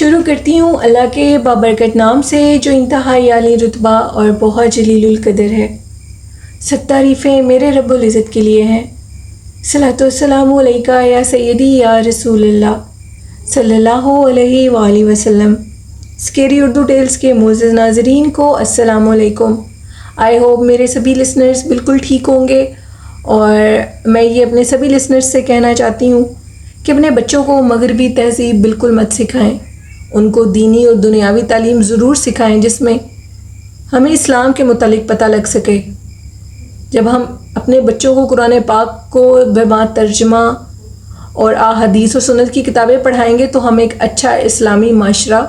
شروع کرتی ہوں اللہ کے بابرکت نام سے جو انتہائی عالی رتبہ اور بہت جلیل القدر ہے۔ سب تعریفیں میرے رب العزت کے لیے ہیں۔ صلاۃ والسلام علیکہ یا سیدی یا رسول اللہ صلی اللہ علیہ وآلہ وسلم۔ اسکیری اردو ٹیلز کے معزز ناظرین کو السلام علیکم۔ آئی ہوپ میرے سبھی لسنرز بالکل ٹھیک ہوں گے، اور میں یہ اپنے سبھی لسنرز سے کہنا چاہتی ہوں کہ اپنے بچوں کو مغربی تہذیب بالکل مت سکھائیں، ان کو دینی اور دنیاوی تعلیم ضرور سکھائیں جس میں ہمیں اسلام کے متعلق پتہ لگ سکے۔ جب ہم اپنے بچوں کو قرآن پاک کو ببات ترجمہ اور احادیث و سنت کی کتابیں پڑھائیں گے تو ہم ایک اچھا اسلامی معاشرہ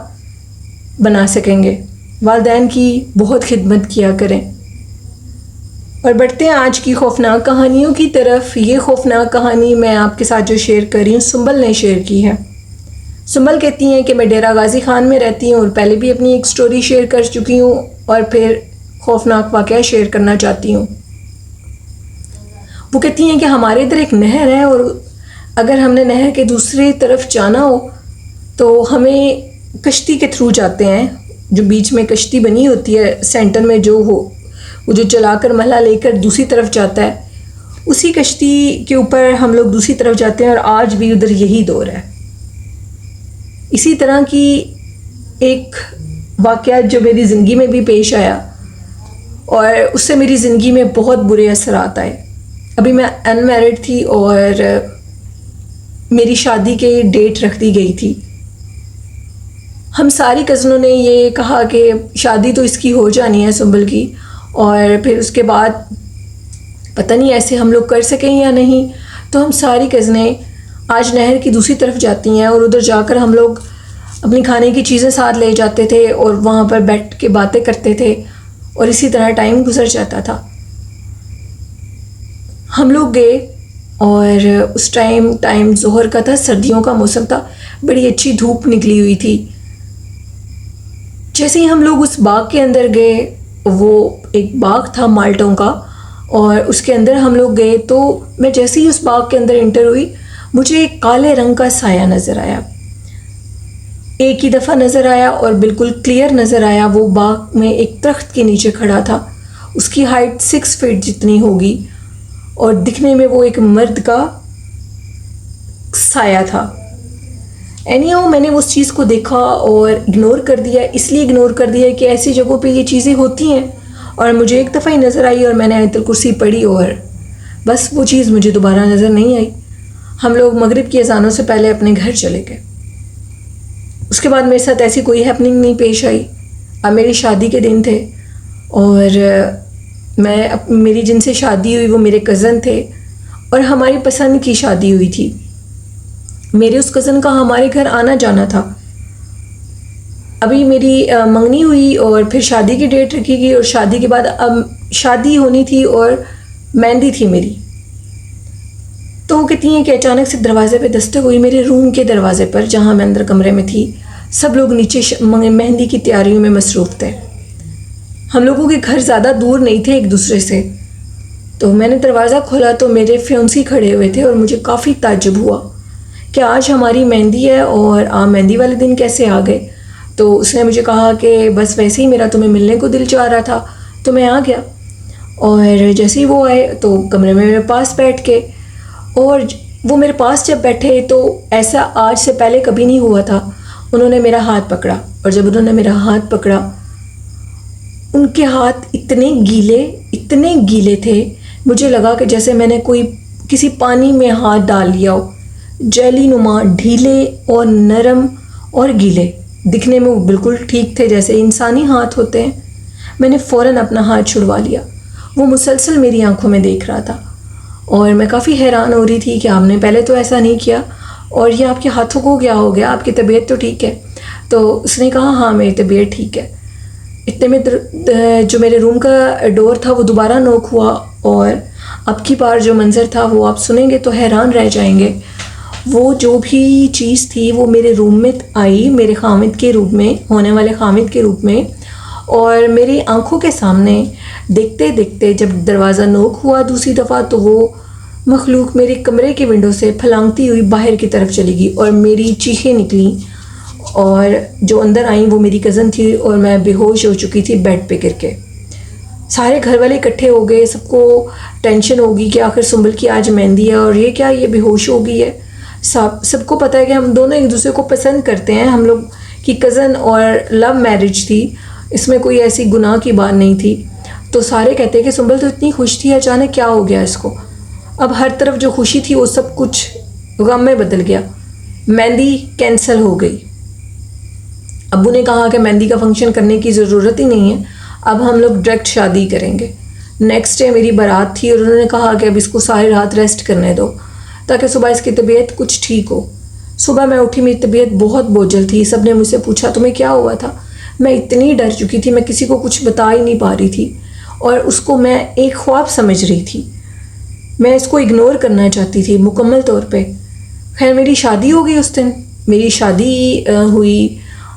بنا سکیں گے۔ والدین کی بہت خدمت کیا کریں۔ اور بڑھتے ہیں آج کی خوفناک کہانیوں کی طرف۔ یہ خوفناک کہانی میں آپ کے ساتھ جو شیئر کر رہی ہوں سنبل نے شیئر کی ہے۔ سنبل کہتی ہیں کہ میں ڈیرہ غازی خان میں رہتی ہوں اور پہلے بھی اپنی ایک سٹوری شیئر کر چکی ہوں اور پھر خوفناک واقعہ شیئر کرنا چاہتی ہوں۔ وہ کہتی ہیں کہ ہمارے ادھر ایک نہر ہے، اور اگر ہم نے نہر کے دوسری طرف جانا ہو تو ہمیں کشتی کے تھرو جاتے ہیں، جو بیچ میں کشتی بنی ہوتی ہے سینٹر میں، جو ہو وہ جو چلا کر محلہ لے کر دوسری طرف جاتا ہے، اسی کشتی کے اوپر ہم لوگ دوسری طرف جاتے ہیں، اور آج بھی ادھر یہی دور ہے۔ اسی طرح کی ایک واقعہ جو میری زندگی میں بھی پیش آیا، اور اس سے میری زندگی میں بہت برے اثرات آئے۔ ابھی میں ان میرڈ تھی اور میری شادی کے ڈیٹ رکھ دی گئی تھی۔ ہم ساری کزنوں نے یہ کہا کہ شادی تو اس کی ہو جانی ہے سنبل کی، اور پھر اس کے بعد پتہ نہیں ایسے ہم لوگ کر سکیں یا نہیں، تو ہم ساری کزنیں آج نہر کی دوسری طرف جاتی ہیں، اور ادھر جا کر ہم لوگ اپنی کھانے کی چیزیں ساتھ لے جاتے تھے اور وہاں پر بیٹھ کے باتیں کرتے تھے، اور اسی طرح ٹائم گزر جاتا تھا۔ ہم لوگ گئے اور اس ٹائم ظہر کا تھا، سردیوں کا موسم تھا، بڑی اچھی دھوپ نکلی ہوئی تھی۔ جیسے ہی ہم لوگ اس باغ کے اندر گئے، وہ ایک باغ تھا مالٹوں کا، اور اس کے اندر ہم لوگ گئے تو میں جیسے ہی اس باغ کے اندر انٹر ہوئی، مجھے ایک کالے رنگ کا سایہ نظر آیا۔ ایک ہی دفعہ نظر آیا اور بالکل کلیئر نظر آیا۔ وہ باغ میں ایک درخت کے نیچے کھڑا تھا، اس کی ہائٹ 6 فٹ جتنی ہوگی، اور دکھنے میں وہ ایک مرد کا سایہ تھا۔ میں نے اس چیز کو دیکھا اور اگنور کر دیا، اس لیے اگنور کر دیا کہ ایسی جگہوں پہ یہ چیزیں ہوتی ہیں، اور مجھے ایک دفعہ ہی نظر آئی اور میں نے آیت الکرسی پڑھی، اور بس وہ چیز مجھے دوبارہ نظر نہیں آئی۔ ہم لوگ مغرب کی اذانوں سے پہلے اپنے گھر چلے گئے۔ اس کے بعد میرے ساتھ ایسی کوئی ہیپننگ نہیں پیش آئی۔ اب میری شادی کے دن تھے، اور میری جن سے شادی ہوئی وہ میرے کزن تھے، اور ہماری پسند کی شادی ہوئی تھی۔ میرے اس کزن کا ہمارے گھر آنا جانا تھا۔ ابھی میری منگنی ہوئی اور پھر شادی کی ڈیٹ رکھی گئی، اور شادی کے بعد اب شادی ہونی تھی اور مہندی تھی میری۔ تو وہ کہتی ہیں کہ اچانک سے دروازے پہ دستک ہوئی، میرے روم کے دروازے پر، جہاں میں اندر کمرے میں تھی۔ سب لوگ نیچے مہندی کی تیاریوں میں مصروف تھے۔ ہم لوگوں کے گھر زیادہ دور نہیں تھے ایک دوسرے سے، تو میں نے دروازہ کھولا تو میرے فیونسی کھڑے ہوئے تھے، اور مجھے کافی تعجب ہوا کہ آج ہماری مہندی ہے اور آپ مہندی والے دن کیسے آ گئے؟ تو اس نے مجھے کہا کہ بس ویسے ہی میرا تمہیں ملنے کو دل چاہ رہا تھا تو میں آ گیا۔ اور جیسے ہی وہ آئے تو کمرے میں میرے پاس بیٹھ کے، اور وہ میرے پاس جب بیٹھے تو ایسا آج سے پہلے کبھی نہیں ہوا تھا۔ انہوں نے میرا ہاتھ پکڑا، اور جب انہوں نے میرا ہاتھ پکڑا، ان کے ہاتھ اتنے گیلے تھے، مجھے لگا کہ جیسے میں نے کسی پانی میں ہاتھ ڈال لیا ہو، جیلی نما، ڈھیلے اور نرم اور گیلے۔ دکھنے میں وہ بالکل ٹھیک تھے جیسے انسانی ہاتھ ہوتے ہیں۔ میں نے فوراً اپنا ہاتھ چھڑوا لیا۔ وہ مسلسل میری آنکھوں میں دیکھ رہا تھا، اور میں کافی حیران ہو رہی تھی کہ آپ نے پہلے تو ایسا نہیں کیا، اور یہ آپ کے ہاتھوں کو کیا ہو گیا؟ آپ کی طبیعت تو ٹھیک ہے؟ تو اس نے کہا ہاں میری طبیعت ٹھیک ہے۔ اتنے میں جو میرے روم کا ڈور تھا وہ دوبارہ نوک ہوا، اور اب کی بار جو منظر تھا وہ آپ سنیں گے تو حیران رہ جائیں گے۔ وہ جو بھی چیز تھی وہ میرے روم میں آئی، میرے خامد کے روپ میں، ہونے والے خامد کے روپ میں، اور میری آنکھوں کے سامنے دیکھتے دیکھتے جب دروازہ نوک ہوا دوسری دفعہ تو وہ مخلوق میرے کمرے کے ونڈو سے پھلانگتی ہوئی باہر کی طرف چلی گئی، اور میری چیخیں نکلیں اور جو اندر آئیں وہ میری کزن تھی اور میں بے ہوش ہو چکی تھی بیڈ پہ گر کے. سارے گھر والے اکٹھے ہو گئے, سب کو ٹینشن ہوگی کہ آخر سنبل کی آج مہندی ہے اور یہ کیا, یہ بے ہوش ہو گئی ہے. سب کو پتہ ہے کہ ہم دونوں ایک دوسرے کو پسند کرتے ہیں, ہم لوگ کی کزن اور لو میرج تھی, اس میں کوئی ایسی گناہ کی بات نہیں تھی. تو سارے کہتے ہیں کہ سنبل تو اتنی خوش تھی, اچانک کیا ہو گیا اس کو. اب ہر طرف جو خوشی تھی وہ سب کچھ غم میں بدل گیا. مہندی کینسل ہو گئی. ابو نے کہا کہ مہندی کا فنکشن کرنے کی ضرورت ہی نہیں ہے, اب ہم لوگ ڈائریکٹ شادی کریں گے. نیکسٹ ڈے میری بارات تھی اور انہوں نے کہا کہ اب اس کو ساری رات ریسٹ کرنے دو تاکہ صبح اس کی طبیعت کچھ ٹھیک ہو. صبح میں اٹھی, میری طبیعت بہت بوجھل تھی. سب نے مجھ سے پوچھا تمہیں کیا ہوا تھا. میں اتنی ڈر چکی تھی, میں کسی کو کچھ بتا ہی نہیں پا رہی تھی اور اس کو میں ایک خواب سمجھ رہی تھی. میں اس کو اگنور کرنا چاہتی تھی مکمل طور پہ. خیر میری شادی ہو گئی. اس دن میری شادی ہوئی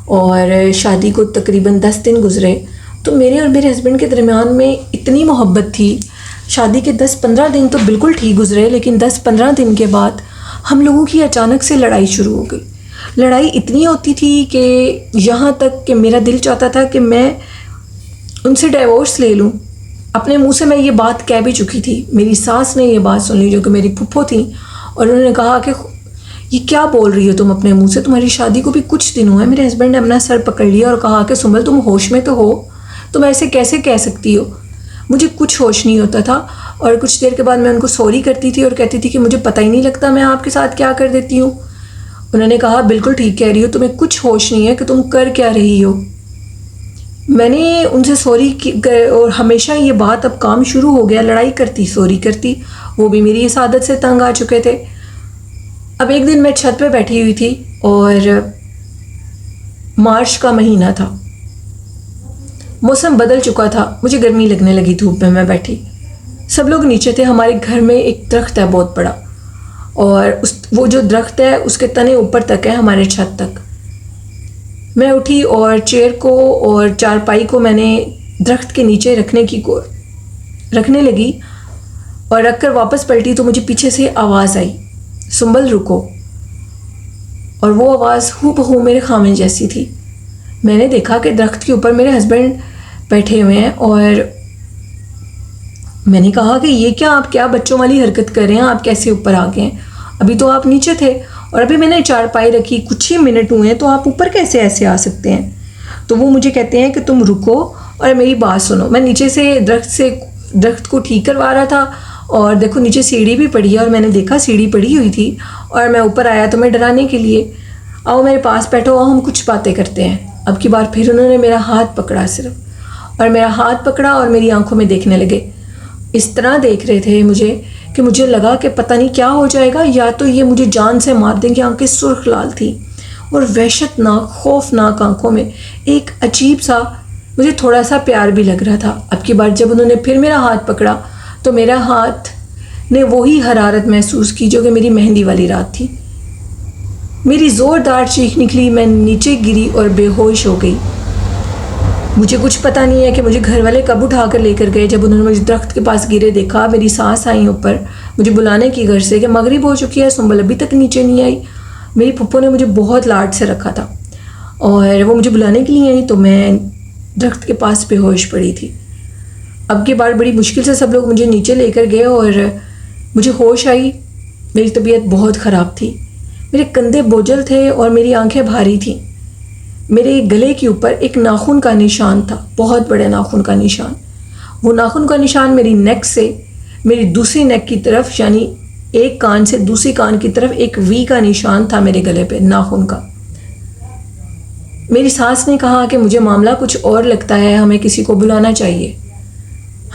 اور شادی کو تقریباً 10 دن گزرے. تو میرے اور میرے ہسبینڈ کے درمیان میں اتنی محبت تھی. شادی کے 10-15 دن تو بالکل ٹھیک گزرے, لیکن 10-15 دن کے بعد ہم لوگوں کی اچانک سے لڑائی شروع ہو گئی. لڑائی اتنی ہوتی تھی کہ یہاں تک کہ میرا دل چاہتا تھا کہ میں ان سے ڈائیورس لے لوں. اپنے منہ سے میں یہ بات کہہ بھی چکی تھی. میری ساس نے یہ بات سن لی جو کہ میری پھپھو تھیں, اور انہوں نے کہا کہ یہ کیا بول رہی ہو تم اپنے منہ سے, تمہاری شادی کو بھی کچھ دن ہوئے. میرے ہسبینڈ نے اپنا سر پکڑ لیا اور کہا کہ سنبل تم ہوش میں تو ہو, تم ایسے کیسے کہہ سکتی ہو. مجھے کچھ ہوش نہیں ہوتا تھا اور کچھ دیر کے بعد میں ان کو سوری کرتی تھی اور کہتی تھی کہ مجھے پتہ ہی نہیں لگتا میں آپ کے ساتھ کیا کر دیتی ہوں. انہوں نے کہا بالکل ٹھیک کہہ رہی ہو, تمہیں کچھ ہوش نہیں ہے کہ تم کر کیا رہی ہو. میں نے ان سے سوری کی اور ہمیشہ یہ بات اب کام شروع ہو گیا, لڑائی کرتی سوری کرتی. وہ بھی میری اس عادت سے تنگ آ چکے تھے. اب ایک دن میں چھت پہ بیٹھی ہوئی تھی اور مارچ کا مہینہ تھا, موسم بدل چکا تھا, مجھے گرمی لگنے لگی. دھوپ میں میں بیٹھی, سب لوگ نیچے تھے. ہمارے گھر میں ایک درخت ہے بہت بڑا, اور وہ جو درخت ہے اس کے تنے اوپر تک ہے ہمارے چھت تک. میں اٹھی اور چیئر کو اور چارپائی کو میں نے درخت کے نیچے رکھنے لگی اور رکھ کر واپس پلٹی تو مجھے پیچھے سے آواز آئی, سنبل رکو. اور وہ آواز ہو بہو میرے خامن جیسی تھی. میں نے دیکھا کہ درخت کے اوپر میرے ہسبینڈ بیٹھے ہوئے ہیں, اور میں نے کہا کہ یہ کیا, آپ کیا بچوں والی حرکت کر رہے ہیں, آپ کیسے اوپر آ گئے ہیں, ابھی تو آپ نیچے تھے اور ابھی میں نے چارپائی رکھی, کچھ ہی منٹ ہوئے ہیں تو آپ اوپر کیسے ایسے آ سکتے ہیں. تو وہ مجھے کہتے ہیں کہ تم رکو اور میری بات سنو. میں نیچے سے درخت کو ٹھیک کروا رہا تھا, اور دیکھو نیچے سیڑھی بھی پڑی ہے, اور میں نے دیکھا سیڑھی پڑی ہوئی تھی, اور میں اوپر آیا تمہیں ڈرانے کے لیے. آؤ میرے پاس بیٹھو, ہم کچھ باتیں کرتے ہیں. اب کی بار پھر انہوں نے میرا ہاتھ پکڑا صرف, اور میرا ہاتھ پکڑا اور میری آنکھوں میں دیکھنے لگے. اس طرح دیکھ رہے تھے مجھے کہ مجھے لگا کہ پتہ نہیں کیا ہو جائے گا, یا تو یہ مجھے جان سے مار دیں گے. آنکھیں سرخ لال تھیں اور وحشت ناک خوفناک آنکھوں میں ایک عجیب سا, مجھے تھوڑا سا پیار بھی لگ رہا تھا. اب کی بار جب انہوں نے پھر میرا ہاتھ پکڑا تو میرا ہاتھ نے وہی حرارت محسوس کی جو کہ میری مہندی والی رات تھی. میری زوردار چیخ نکلی, میں نیچے گری اور بے ہوش ہو گئی. مجھے کچھ پتہ نہیں ہے کہ مجھے گھر والے کب اٹھا کر لے کر گئے. جب انہوں نے مجھے درخت کے پاس گرے دیکھا, میری سانس آئیں اوپر مجھے بلانے کی گھر سے کہ مغرب ہو چکی ہے, سنبل ابھی تک نیچے نہیں آئی. میری پھپھو نے مجھے بہت لاڈ سے رکھا تھا اور وہ مجھے بلانے کے لیے آئی, تو میں درخت کے پاس بے ہوش پڑی تھی. اب کی بار بڑی مشکل سے سب لوگ مجھے نیچے لے کر گئے اور مجھے ہوش آئی. میری طبیعت بہت خراب تھی, میرے کندھے بوجھل تھے اور میری آنکھیں بھاری تھیں. میرے گلے کے اوپر ایک ناخن کا نشان تھا, بہت بڑے ناخن کا نشان. وہ ناخن کا نشان میری نیک سے میری دوسری نیک کی طرف, یعنی ایک کان سے دوسری کان کی طرف ایک وی کا نشان تھا میرے گلے پہ ناخن کا. میری ساس نے کہا کہ مجھے معاملہ کچھ اور لگتا ہے, ہمیں کسی کو بلانا چاہیے.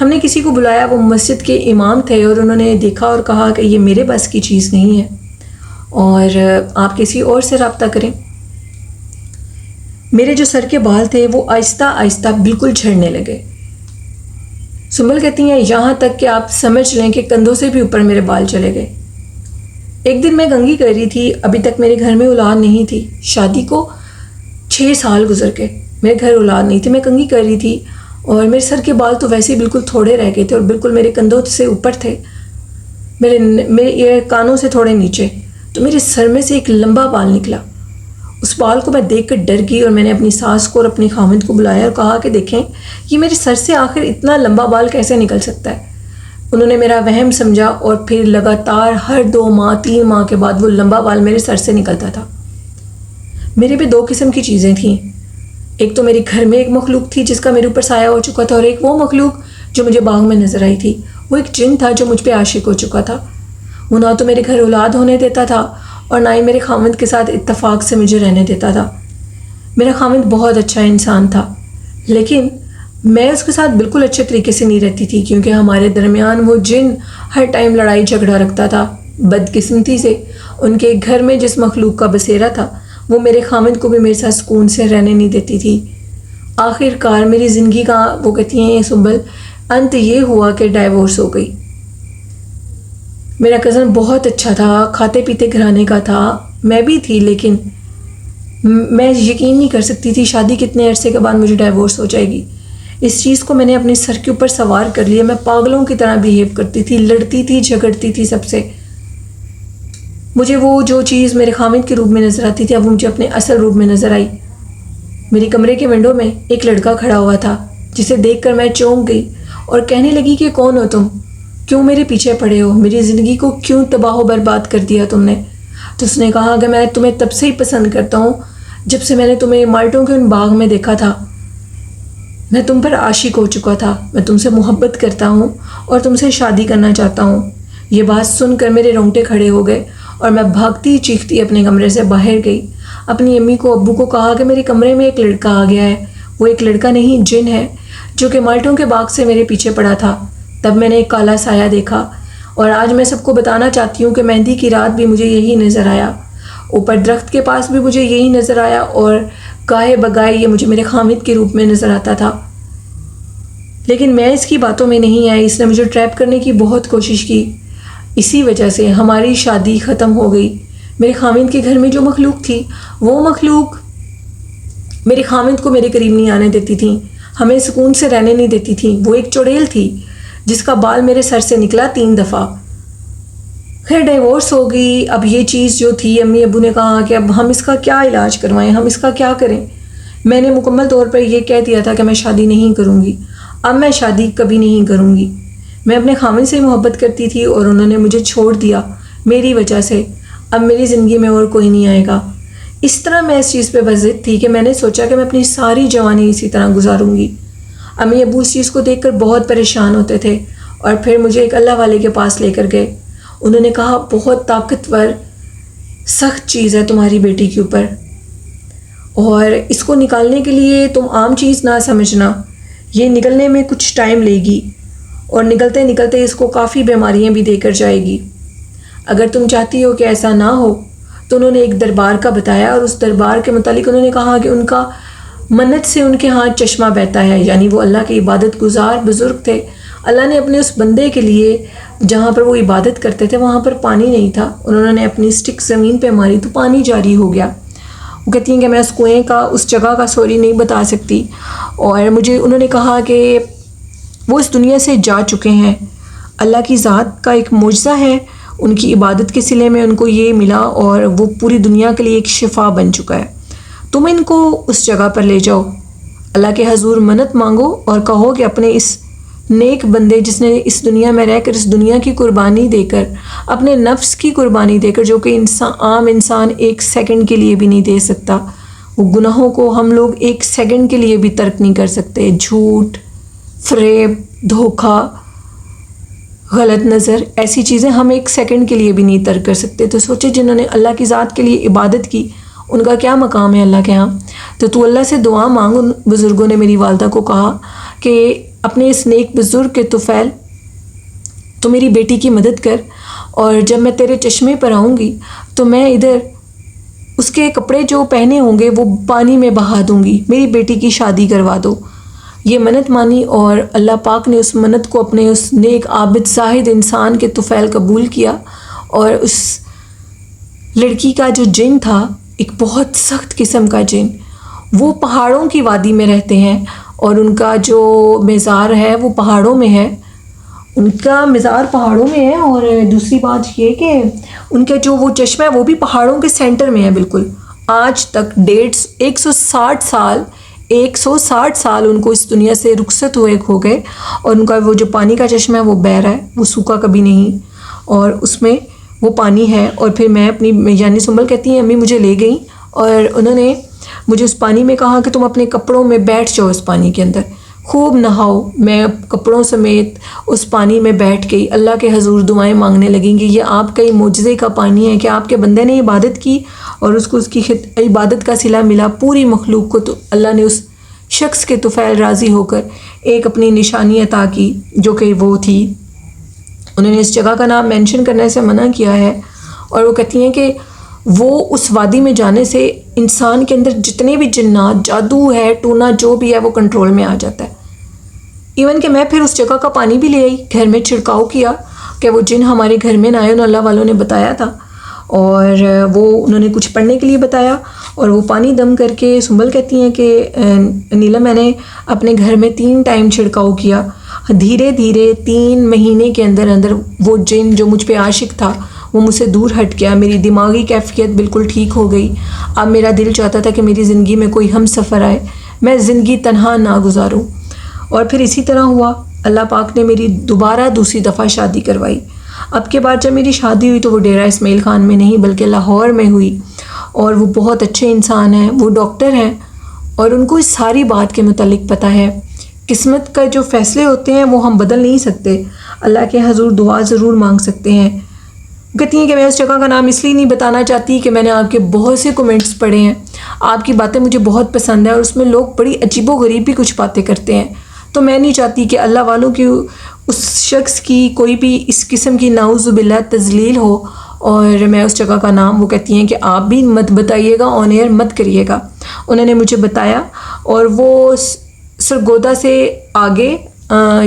ہم نے کسی کو بلایا. وہ مسجد کے امام تھے اور انہوں نے دیکھا اور کہا کہ یہ میرے بس کی چیز نہیں ہے اور آپ کسی اور سے رابطہ کریں. میرے جو سر کے بال تھے وہ آہستہ آہستہ بالکل جھڑنے لگے. سنبل کہتی ہیں یہاں تک کہ آپ سمجھ لیں کہ کندھوں سے بھی اوپر میرے بال چلے گئے. ایک دن میں کنگھی کر رہی تھی, ابھی تک میرے گھر میں اولاد نہیں تھی. شادی کو 6 سال گزر گئے, میرے گھر اولاد نہیں تھی. میں کنگھی کر رہی تھی اور میرے سر کے بال تو ویسے ہی بالکل تھوڑے رہ گئے تھے اور بالکل میرے کندھوں سے اوپر تھے, میرے کانوں سے تھوڑے نیچے. تو میرے سر میں سے ایک لمبا بال نکلا, اس بال کو میں دیکھ کر ڈر گئی اور میں نے اپنی ساس کو اور اپنی خامند کو بلایا اور کہا کہ دیکھیں یہ میرے سر سے آخر اتنا لمبا بال کیسے نکل سکتا ہے. انہوں نے میرا وہم سمجھا اور پھر لگاتار ہر 2 ماہ 3 ماہ کے بعد وہ لمبا بال میرے سر سے نکلتا تھا. میرے پہ 2 قسم کی چیزیں تھیں. ایک تو میرے گھر میں ایک مخلوق تھی جس کا میرے اوپر سایہ ہو چکا تھا، اور ایک وہ مخلوق جو مجھے باغ میں نظر آئی تھی. وہ ایک جن تھا جو مجھ پہ عاشق ہو چکا تھا. وہ نہ تو میرے گھر اولاد ہونے دیتا تھا اور نہ ہی میرے خامند کے ساتھ اتفاق سے مجھے رہنے دیتا تھا. میرا خامند بہت اچھا انسان تھا، لیکن میں اس کے ساتھ بالکل اچھے طریقے سے نہیں رہتی تھی، کیونکہ ہمارے درمیان وہ جن ہر ٹائم لڑائی جھگڑا رکھتا تھا. بدقسمتی سے ان کے گھر میں جس مخلوق کا بسیرا تھا وہ میرے خامند کو بھی میرے ساتھ سکون سے رہنے نہیں دیتی تھی. آخر کار میری زندگی کا وہ کہتی ہیں سنبل انت یہ ہوا کہ ڈائیورس ہو گئی. میرا کزن بہت اچھا تھا، کھاتے پیتے گھرانے کا تھا، میں بھی تھی، لیکن میں یقین نہیں کر سکتی تھی شادی کتنے عرصے کے بعد مجھے ڈائیورس ہو جائے گی. اس چیز کو میں نے اپنے سر کے اوپر سوار کر لیا. میں پاگلوں کی طرح بیہیو کرتی تھی، لڑتی تھی، جھگڑتی تھی سب سے. مجھے وہ جو چیز میرے خامد کے روپ میں نظر آتی تھی اب وہ مجھے اپنے اصل روپ میں نظر آئی. میری کمرے کے ونڈو میں ایک لڑکا کھڑا ہوا تھا جسے دیکھ کر میں چونک گئی اور کہنے لگی کہ کون ہو تم؟ کیوں میرے پیچھے پڑے ہو؟ میری زندگی کو کیوں تباہ و برباد کر دیا تم نے؟ تو اس نے کہا کہ میں تمہیں تب سے ہی پسند کرتا ہوں جب سے میں نے تمہیں مالٹوں کے ان باغ میں دیکھا تھا. میں تم پر عاشق ہو چکا تھا، میں تم سے محبت کرتا ہوں اور تم سے شادی کرنا چاہتا ہوں. یہ بات سن کر میرے رونگٹے کھڑے ہو گئے اور میں بھاگتی چیختی اپنے کمرے سے باہر گئی. اپنی امی کو ابو کو کہا کہ میرے کمرے میں ایک لڑکا آ گیا ہے. وہ ایک لڑکا نہیں، جن ہے جو کہ مالٹوں کے باغ سے میرے پیچھے پڑا تھا. تب میں نے ایک کالا سایہ دیکھا اور آج میں سب کو بتانا چاہتی ہوں کہ مہندی کی رات بھی مجھے یہی نظر آیا. اوپر درخت کے پاس بھی مجھے یہی نظر آیا اور گاہے بگائے یہ مجھے میرے خامد کے روپ میں نظر آتا تھا. لیکن میں اس کی باتوں میں نہیں آئی. اس نے مجھے ٹریپ کرنے کی بہت کوشش کی. اسی وجہ سے ہماری شادی ختم ہو گئی. میرے خامد کے گھر میں جو مخلوق تھی وہ مخلوق میرے خامد کو میرے قریب نہیں آنے دیتی تھی، ہمیں سکون سے رہنے نہیں دیتی تھی. وہ ایک چڑیل تھی جس کا بال میرے سر سے نکلا 3 دفعہ. خیر ڈائیورس ہو گئی. اب یہ چیز جو تھی امی ابو نے کہا کہ اب ہم اس کا کیا علاج کروائیں، ہم اس کا کیا کریں. میں نے مکمل طور پر یہ کہہ دیا تھا کہ میں شادی نہیں کروں گی. اب میں شادی کبھی نہیں کروں گی. میں اپنے خامد سے محبت کرتی تھی اور انہوں نے مجھے چھوڑ دیا میری وجہ سے. اب میری زندگی میں اور کوئی نہیں آئے گا. اس طرح میں اس چیز پہ بضد تھی کہ میں نے سوچا کہ میں اپنی ساری جوانی اسی طرح گزاروں گی. امی ابو اس چیز کو دیکھ کر بہت پریشان ہوتے تھے اور پھر مجھے ایک اللہ والے کے پاس لے کر گئے. انہوں نے کہا بہت طاقتور سخت چیز ہے تمہاری بیٹی کے اوپر اور اس کو نکالنے کے لیے تم عام چیز نہ سمجھنا، یہ نکلنے میں کچھ ٹائم لے گی اور نکلتے نکلتے اس کو کافی بیماریاں بھی دے کر جائے گی. اگر تم چاہتی ہو کہ ایسا نہ ہو تو انہوں نے ایک دربار کا بتایا اور اس دربار کے متعلق انہوں نے کہا کہ ان کا منت سے ان کے ہاتھ چشمہ بہتا ہے، یعنی وہ اللہ کے عبادت گزار بزرگ تھے. اللہ نے اپنے اس بندے کے لیے جہاں پر وہ عبادت کرتے تھے وہاں پر پانی نہیں تھا. انہوں نے اپنی سٹک زمین پہ ماری تو پانی جاری ہو گیا. وہ کہتی ہیں کہ میں اس کنویں کا اس جگہ کا سوری نہیں بتا سکتی اور مجھے انہوں نے کہا کہ وہ اس دنیا سے جا چکے ہیں. اللہ کی ذات کا ایک معجزہ ہے، ان کی عبادت کے صلے میں ان کو یہ ملا اور وہ پوری دنیا کے لیے ایک شفا بن چکا ہے. تم ان کو اس جگہ پر لے جاؤ، اللہ کے حضور منت مانگو اور کہو کہ اپنے اس نیک بندے جس نے اس دنیا میں رہ کر اس دنیا کی قربانی دے کر اپنے نفس کی قربانی دے کر جو کہ عام انسان 1 سیکنڈ کے لیے بھی نہیں دے سکتا، وہ گناہوں کو ہم لوگ 1 سیکنڈ کے لیے بھی ترک نہیں کر سکتے. جھوٹ، فریب، دھوکہ، غلط نظر، ایسی چیزیں ہم 1 سیکنڈ کے لیے بھی نہیں ترک کر سکتے. تو سوچے جنہوں نے اللہ کی ذات کے لیے عبادت کی ان کا کیا مقام ہے اللہ کے ہاں. تو اللہ سے دعا مانگ. ان بزرگوں نے میری والدہ کو کہا کہ اپنے اس نیک بزرگ کے طفیل تو میری بیٹی کی مدد کر اور جب میں تیرے چشمے پر آؤں گی تو میں ادھر اس کے کپڑے جو پہنے ہوں گے وہ پانی میں بہا دوں گی، میری بیٹی کی شادی کروا دو. یہ منت مانی اور اللہ پاک نے اس منت کو اپنے اس نیک عابد زاہد انسان کے طفیل قبول کیا. اور اس لڑکی کا جو جن تھا ایک بہت سخت قسم کا جن، وہ پہاڑوں کی وادی میں رہتے ہیں اور ان کا جو مزار ہے وہ پہاڑوں میں ہے. ان کا مزار پہاڑوں میں ہے اور دوسری بات یہ کہ ان کا جو وہ چشمہ ہے وہ بھی پہاڑوں کے سینٹر میں ہے بالکل. آج تک 160 سال ان کو اس دنیا سے رخصت ہوئے ہو گئے، اور ان کا وہ جو پانی کا چشمہ ہے وہ بہہ رہا ہے، وہ سوکھا کبھی نہیں، اور اس میں وہ پانی ہے۔ اور پھر میں اپنی یعنی سنبل کہتی ہیں امی مجھے لے گئیں اور انہوں نے مجھے اس پانی میں کہا کہ تم اپنے کپڑوں میں بیٹھ جاؤ اس پانی کے اندر، خوب نہاؤ۔ میں کپڑوں سمیت اس پانی میں بیٹھ گئی، اللہ کے حضور دعائیں مانگنے لگیں گی یہ آپ کا ہی معجزے کا پانی ہے کہ آپ کے بندے نے عبادت کی اور اس کو اس کی عبادت کا صلہ ملا۔ پوری مخلوق کو تو اللہ نے اس شخص کے طفیل راضی ہو کر ایک اپنی نشانی عطا کی، جو کہ وہ تھی، انہوں نے اس جگہ کا نام مینشن کرنے سے منع کیا ہے، اور وہ کہتی ہیں کہ وہ اس وادی میں جانے سے انسان کے اندر جتنے بھی جنات، جادو ہے، ٹونا جو بھی ہے، وہ کنٹرول میں آ جاتا ہے۔ ایون کہ میں پھر اس جگہ کا پانی بھی لے آئی، گھر میں چھڑکاؤ کیا کہ وہ جن ہمارے گھر میں نہ آئے، انہوں اللہ والوں نے بتایا تھا، اور وہ انہوں نے کچھ پڑھنے کے لیے بتایا، اور وہ پانی دم کر کے سنبل کہتی ہیں کہ نیلم میں نے اپنے گھر میں 3 ٹائم چھڑکاؤ کیا، دھیرے دھیرے 3 مہینے کے اندر اندر وہ جن جو مجھ پہ عاشق تھا وہ مجھ سے دور ہٹ گیا، میری دماغی کیفیت بالکل ٹھیک ہو گئی۔ اب میرا دل چاہتا تھا کہ میری زندگی میں کوئی ہم سفر آئے، میں زندگی تنہا نہ گزاروں۔ اور پھر اسی طرح ہوا، اللہ پاک نے میری دوسری دفعہ شادی کروائی۔ اب کے بعد جب میری شادی ہوئی تو وہ ڈیرہ اسماعیل خان میں نہیں بلکہ لاہور میں ہوئی، اور وہ بہت اچھے انسان ہیں، وہ ڈاکٹر ہیں، اور ان کو اس ساری بات کے متعلق پتہ ہے۔ قسمت کا جو فیصلے ہوتے ہیں وہ ہم بدل نہیں سکتے، اللہ کے حضور دعا ضرور مانگ سکتے ہیں۔ کہتی ہیں کہ میں اس جگہ کا نام اس لیے نہیں بتانا چاہتی کہ میں نے آپ کے بہت سے کومنٹس پڑھے ہیں، آپ کی باتیں مجھے بہت پسند ہیں، اور اس میں لوگ بڑی عجیب و غریب بھی کچھ باتیں کرتے ہیں، تو میں نہیں چاہتی کہ اللہ والوں کی اس شخص کی کوئی بھی اس قسم کی نعوذ باللہ تذلیل ہو، اور میں اس جگہ کا نام، وہ کہتی ہیں کہ آپ بھی مت بتائیے گا، آن ایئر مت کریے گا۔ انہوں نے مجھے بتایا، اور وہ سرگودا سے آگے،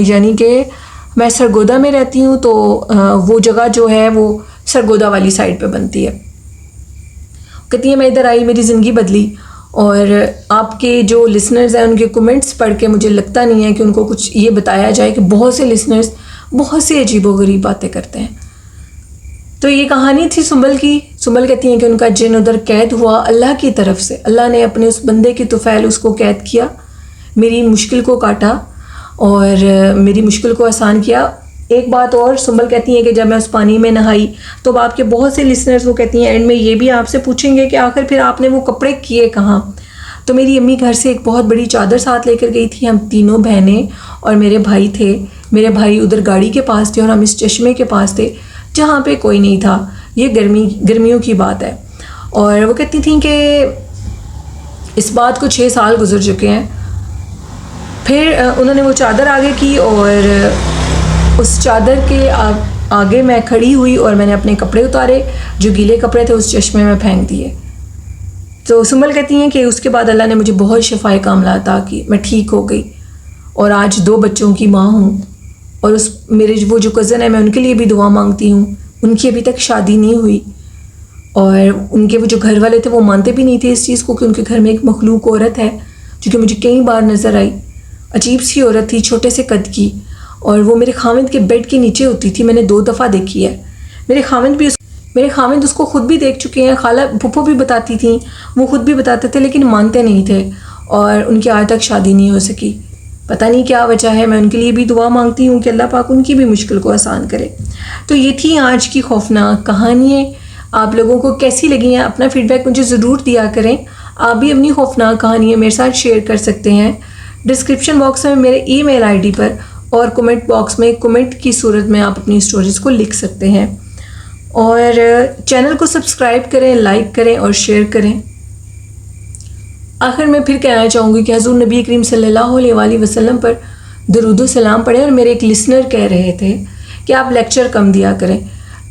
یعنی کہ میں سرگودا میں رہتی ہوں، تو وہ جگہ جو ہے وہ سرگودا والی سائڈ پہ بنتی ہے۔ کہتی ہیں میں ادھر آئی، میری زندگی بدلی، اور آپ کے جو لسنرز ہیں ان کے کومنٹس پڑھ کے مجھے لگتا نہیں ہے کہ ان کو کچھ یہ بتایا جائے کہ بہت سے لسنرز بہت سے عجیب و غریب باتیں کرتے ہیں۔ تو یہ کہانی تھی سنبل کی۔ سنبل کہتی ہیں کہ ان کا جن ادھر قید ہوا اللہ کی طرف سے، اللہ نے اپنے اس بندے کی طفیل اس کو قید کیا، میری مشکل کو کاٹا اور میری مشکل کو آسان کیا۔ ایک بات اور سنبل کہتی ہیں کہ جب میں اس پانی میں نہائی تو آپ کے بہت سے لسنرز وہ کہتی ہیں اینڈ میں یہ بھی آپ سے پوچھیں گے کہ آخر پھر آپ نے وہ کپڑے کیے کہاں؟ تو میری امی گھر سے ایک بہت بڑی چادر ساتھ لے کر گئی تھی، ہم تینوں بہنیں اور میرے بھائی تھے، میرے بھائی ادھر گاڑی کے پاس تھے اور ہم اس چشمے کے پاس تھے جہاں پہ کوئی نہیں تھا۔ یہ گرمیوں کی بات ہے، اور وہ کہتی تھیں کہ اس بات کو 6 سال گزر چکے ہیں۔ پھر انہوں نے وہ چادر آگے کی اور اس چادر کے آگے میں کھڑی ہوئی اور میں نے اپنے کپڑے اتارے جو گیلے کپڑے تھے اس چشمے میں پھینک دیے۔ تو سنبل کہتی ہیں کہ اس کے بعد اللہ نے مجھے بہت شفائے کاملہ عطا کی، میں ٹھیک ہو گئی اور آج 2 بچوں کی ماں ہوں، اور میرے وہ جو کزن ہے میں ان کے لیے بھی دعا مانگتی ہوں، ان کی ابھی تک شادی نہیں ہوئی، اور ان کے وہ جو گھر والے تھے وہ مانتے بھی نہیں تھے اس چیز کو کہ ان کے گھر میں ایک مخلوق عورت ہے، جو کہ مجھے کئی بار نظر آئی، عجیب سی عورت تھی، چھوٹے سے قد کی، اور وہ میرے خاوند کے بیڈ کے نیچے ہوتی تھی، میں نے 2 دفعہ دیکھی ہے۔ میرے خاوند اس کو خود بھی دیکھ چکے ہیں، خالہ پھپھو بھی بتاتی تھیں، وہ خود بھی بتاتے تھے لیکن مانتے نہیں تھے، اور ان کی آج تک شادی نہیں ہو سکی۔ پتہ نہیں کیا وجہ ہے، میں ان کے لیے بھی دعا مانگتی ہوں کہ اللہ پاک ان کی بھی مشکل کو آسان کرے۔ تو یہ تھی آج کی خوفناک کہانیاں۔ آپ لوگوں کو کیسی لگی ہیں اپنا فیڈ بیک مجھے ضرور دیا کریں، آپ بھی اپنی خوفناک کہانیاں میرے ساتھ شیئر کر سکتے ہیں ڈسکرپشن باکس میں میرے ای میل آئی ڈی پر، اور کمنٹ باکس میں کمنٹ کی صورت میں آپ اپنی سٹوریز کو لکھ سکتے ہیں، اور چینل کو سبسکرائب کریں، لائک کریں اور شیئر کریں۔ آخر میں پھر کہنا چاہوں گی کہ حضور نبی کریم صلی اللہ علیہ وآلہ وسلم پر درود و سلام پڑھیں، اور میرے ایک لسنر کہہ رہے تھے کہ آپ لیکچر کم دیا کریں،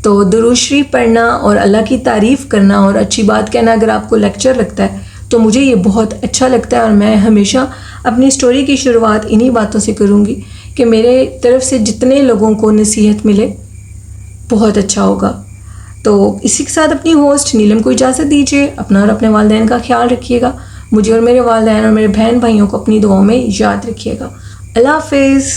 تو درود شریف پڑھنا اور اللہ کی تعریف کرنا اور اچھی بات کہنا اگر آپ کو لیکچر لگتا ہے تو مجھے یہ بہت اچھا لگتا ہے، اور میں ہمیشہ اپنی سٹوری کی شروعات انہی باتوں سے کروں گی کہ میرے طرف سے جتنے لوگوں کو نصیحت ملے بہت اچھا ہوگا۔ تو اسی کے ساتھ اپنی ہوسٹ نیلم کو اجازت دیجیے، اپنا اور اپنے والدین کا خیال رکھیے گا، مجھے اور میرے والدین اور میرے بہن بھائیوں کو اپنی دعاؤں میں یاد رکھیے گا۔ اللہ حافظ۔